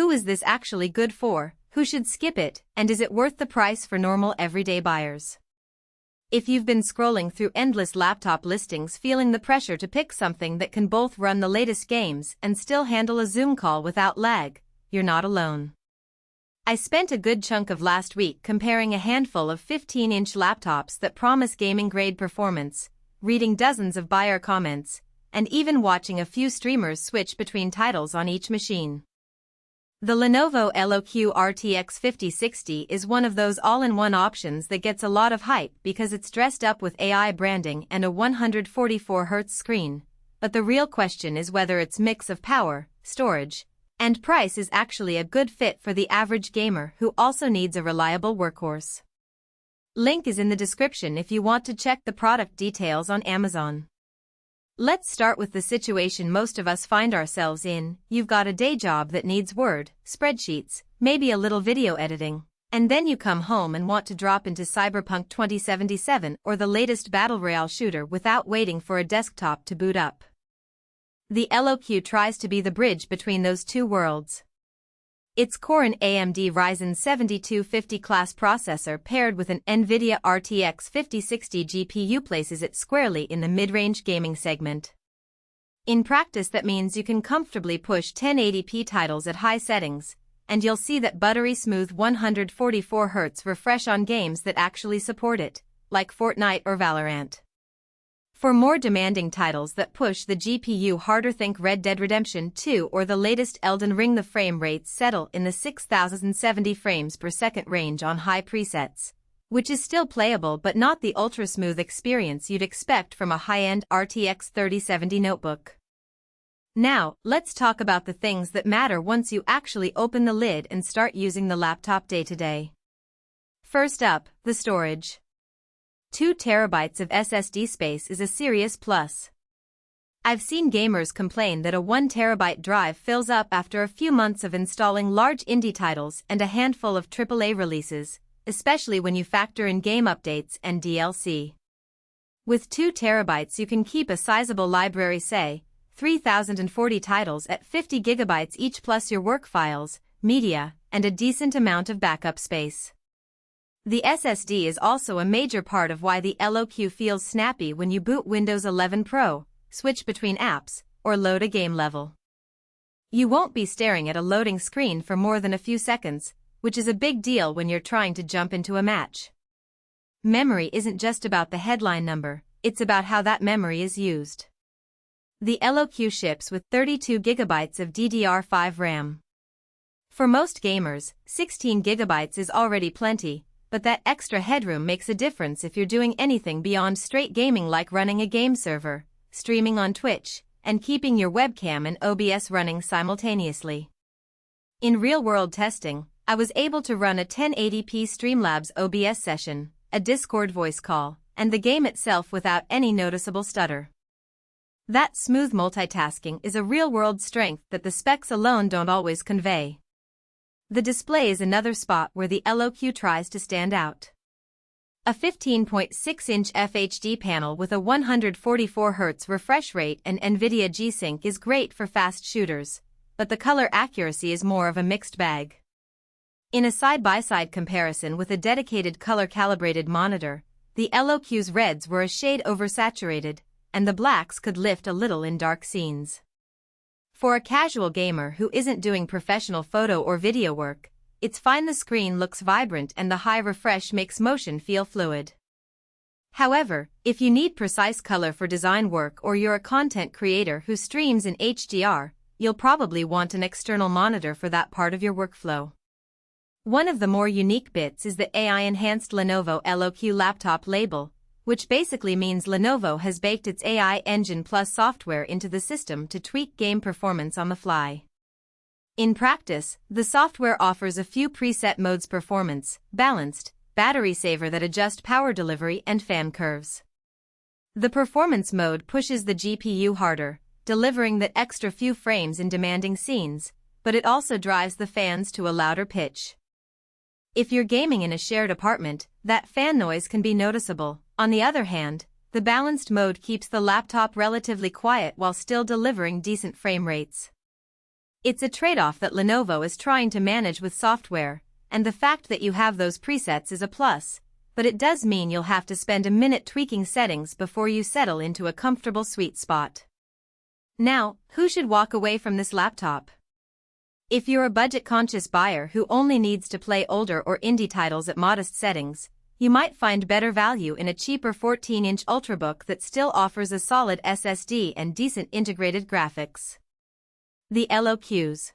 Who is this actually good for? Who should skip it, and is it worth the price for normal everyday buyers? If you've been scrolling through endless laptop listings feeling the pressure to pick something that can both run the latest games and still handle a Zoom call without lag, you're not alone. I spent a good chunk of last week comparing a handful of 15-inch laptops that promise gaming-grade performance, reading dozens of buyer comments, and even watching a few streamers switch between titles on each machine. The Lenovo LOQ RTX 5060 is one of those all-in-one options that gets a lot of hype because it's dressed up with AI branding and a 144Hz screen, but the real question is whether its mix of power, storage, and price is actually a good fit for the average gamer who also needs a reliable workhorse. Link is in the description if you want to check the product details on Amazon. Let's start with the situation most of us find ourselves in. You've got a day job that needs Word, spreadsheets, maybe a little video editing, and then you come home and want to drop into Cyberpunk 2077 or the latest Battle Royale shooter without waiting for a desktop to boot up. The LOQ tries to be the bridge between those two worlds. Its core an AMD Ryzen 7250 class processor paired with an NVIDIA RTX 5060 GPU places it squarely in the mid-range gaming segment. In practice that means you can comfortably push 1080p titles at high settings, and you'll see that buttery smooth 144Hz refresh on games that actually support it, like Fortnite or Valorant. For more demanding titles that push the GPU harder, think Red Dead Redemption 2 or the latest Elden Ring. The frame rates settle in the 6070 frames per second range on high presets, which is still playable but not the ultra-smooth experience you'd expect from a high-end RTX 3070 notebook. Now, let's talk about the things that matter once you actually open the lid and start using the laptop day-to-day. First up, the storage. 2 TB of SSD space is a serious plus. I've seen gamers complain that a 1 TB drive fills up after a few months of installing large indie titles and a handful of AAA releases, especially when you factor in game updates and DLC. With 2 TB you can keep a sizable library, say, 3,040 titles at 50 GB each plus your work files, media, and a decent amount of backup space. The SSD is also a major part of why the LOQ feels snappy when you boot Windows 11 Pro, switch between apps, or load a game level. You won't be staring at a loading screen for more than a few seconds, which is a big deal when you're trying to jump into a match. Memory isn't just about the headline number, it's about how that memory is used. The LOQ ships with 32 GB of DDR5 RAM. For most gamers, 16 GB is already plenty, but that extra headroom makes a difference if you're doing anything beyond straight gaming like running a game server, streaming on Twitch, and keeping your webcam and OBS running simultaneously. In real-world testing, I was able to run a 1080p Streamlabs OBS session, a Discord voice call, and the game itself without any noticeable stutter. That smooth multitasking is a real-world strength that the specs alone don't always convey. The display is another spot where the LOQ tries to stand out. A 15.6-inch FHD panel with a 144Hz refresh rate and NVIDIA G-Sync is great for fast shooters, but the color accuracy is more of a mixed bag. In a side-by-side comparison with a dedicated color-calibrated monitor, the LOQ's reds were a shade oversaturated, and the blacks could lift a little in dark scenes. For a casual gamer who isn't doing professional photo or video work, it's fine. The screen looks vibrant and the high refresh makes motion feel fluid. However, if you need precise color for design work or you're a content creator who streams in HDR, you'll probably want an external monitor for that part of your workflow. One of the more unique bits is the AI-enhanced Lenovo LOQ laptop label, which basically means Lenovo has baked its AI engine plus software into the system to tweak game performance on the fly. In practice, the software offers a few preset modes: performance, balanced, battery saver that adjust power delivery and fan curves. The performance mode pushes the GPU harder, delivering that extra few frames in demanding scenes, but it also drives the fans to a louder pitch. If you're gaming in a shared apartment, that fan noise can be noticeable. On the other hand, the balanced mode keeps the laptop relatively quiet while still delivering decent frame rates. It's a trade-off that Lenovo is trying to manage with software, and the fact that you have those presets is a plus, but it does mean you'll have to spend a minute tweaking settings before you settle into a comfortable sweet spot. Now, who should walk away from this laptop? If you're a budget-conscious buyer who only needs to play older or indie titles at modest settings, you might find better value in a cheaper 14-inch Ultrabook that still offers a solid SSD and decent integrated graphics. The LOQs.